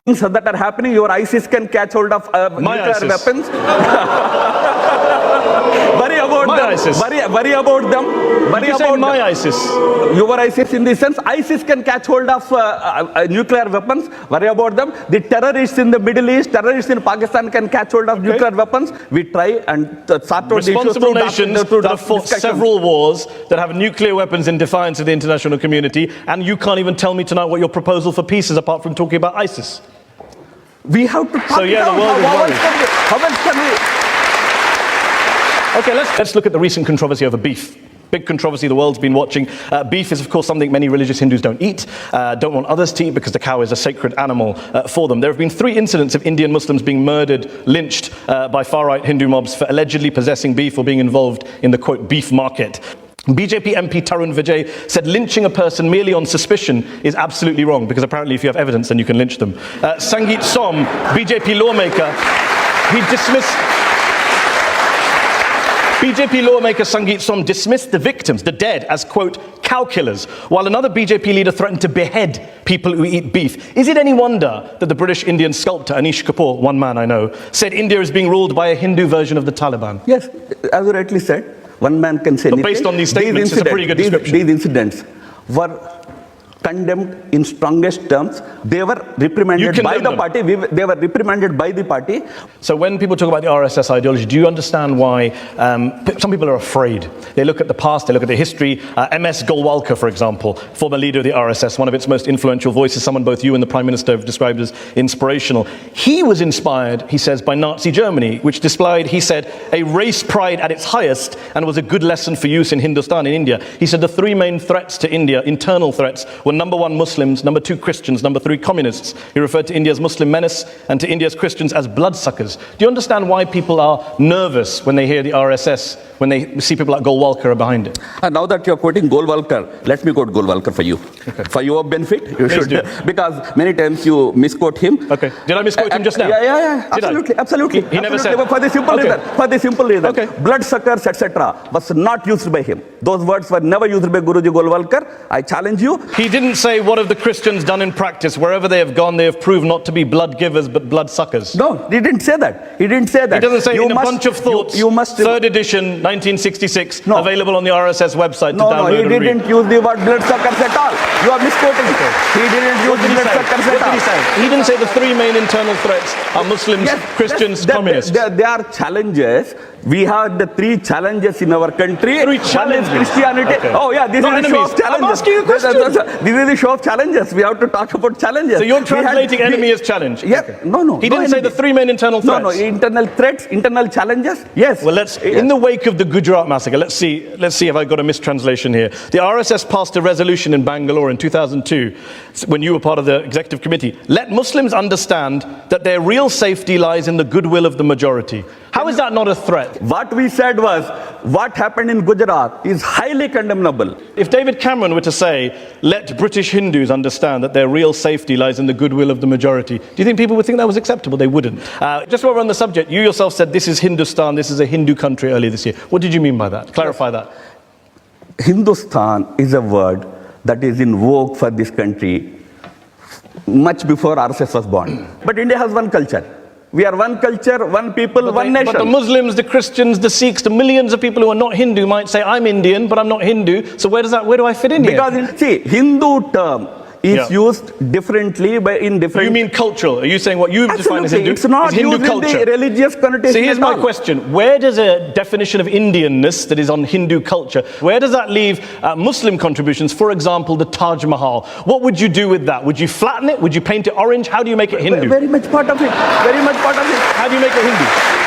things that are happening, your ISIS can catch hold of nuclear weapons. Worry about my them. ISIS. Worry about them. Worry you about my ISIS. Your ISIS in the sense, ISIS can catch hold of nuclear weapons. Worry about them. The terrorists in the Middle East, terrorists in Pakistan can catch hold of nuclear weapons. We try and sort out the issues. Responsible nations that have fought several wars, that have nuclear weapons in defiance of the international community, and you can't even tell me tonight what your proposal for peace is apart from talking about ISIS. We have to talk so yeah, the world is worried. How else can we? Okay, let's look at the recent controversy over beef. Big controversy the world's been watching. Beef is, of course, something many religious Hindus don't eat, don't want others to eat because the cow is a sacred animal for them. There have been 3 incidents of Indian Muslims being murdered, lynched by far-right Hindu mobs for allegedly possessing beef or being involved in the, quote, beef market. BJP MP Tarun Vijay said lynching a person merely on suspicion is absolutely wrong because apparently if you have evidence then you can lynch them. Sangeet Som, BJP lawmaker, he dismissed... BJP lawmaker Sangeet Som dismissed the victims, the dead, as, quote, cow killers, while another BJP leader threatened to behead people who eat beef. Is it any wonder that the British-Indian sculptor Anish Kapoor, one man I know, said India is being ruled by a Hindu version of the Taliban? Yes, as you rightly said, one man can say anything. But based on these statements, it's a pretty good description. These incidents were condemned in strongest terms. They were reprimanded by the party. They were reprimanded by the party. So when people talk about the RSS ideology, do you understand why some people are afraid? They look at the past, they look at the history. MS Golwalkar, for example, former leader of the RSS, one of its most influential voices, someone both you and the Prime Minister have described as inspirational. He was inspired, he says, by Nazi Germany, which displayed, he said, a race pride at its highest and was a good lesson for use in Hindustan, in India. He said the 3 main threats to India, internal threats, were number 1, Muslims, number 2, Christians, number 3, communists. He referred to India's Muslim menace and to India's Christians as bloodsuckers. Do you understand why people are nervous when they hear the RSS, when they see people like Golwalkar are behind it? And now that you're quoting Golwalkar, let me quote Golwalkar for you. Okay. For your benefit, you should. Because many times you misquote him. Okay. Did I misquote him just now? Yeah. Absolutely, absolutely. He never said. For the simple reason, bloodsuckers, etc., was not used by him. Those words were never used by Guruji Golwalkar. I challenge you. He didn't say, what have the Christians done in practice? Wherever they have gone, they have proved not to be blood givers, but blood suckers. No, he didn't say that. He didn't say that. He doesn't say in a bunch of thoughts, you must, 3rd edition, 1966, available on the RSS website to download and read. No, he didn't use the word bloodsuckers at all. You are misquoting. He didn't use the bloodsuckers at all. What did he say? He didn't say the 3 main internal threats are Muslims, Christians, communists. They are challenges. We have the 3 challenges in our country. 3 challenges. One is Christianity. Okay. Oh yeah, this is the show of challenges. I'm asking you a question. This is the show of challenges. We have to talk about challenges. So you're translating enemy as challenge? Yeah. Okay. No. He didn't say the 3 main internal threats? No. Internal threats, internal challenges. Yes. Well, in the wake of the Gujarat massacre, let's see if I got a mistranslation here. The RSS passed a resolution in Bangalore in 2002, when you were part of the executive committee. Let Muslims understand that their real safety lies in the goodwill of the majority. How is that not a threat? What we said was, what happened in Gujarat is highly condemnable. If David Cameron were to say, let British Hindus understand that their real safety lies in the goodwill of the majority, do you think people would think that was acceptable? They wouldn't. Just while we're on the subject, you yourself said this is Hindustan, this is a Hindu country earlier this year. What did you mean by that? Clarify that. Hindustan is a word that is in vogue for this country much before RSS was born. But India has one culture. We are one culture, one people, one nation. But the Muslims, the Christians, the Sikhs, the millions of people who are not Hindu might say, I'm Indian, but I'm not Hindu. So where do I fit in here? Because, Hindu term is used differently in different... You mean cultural? Are you saying what you define as Hindu? It's not Hindu used culture. In the religious connotation. So here's my question. Where does a definition of Indianness that is on Hindu culture, where does that leave Muslim contributions? For example, the Taj Mahal. What would you do with that? Would you flatten it? Would you paint it orange? How do you make it Hindu? Very much part of it. Very much part of it. How do you make it Hindu?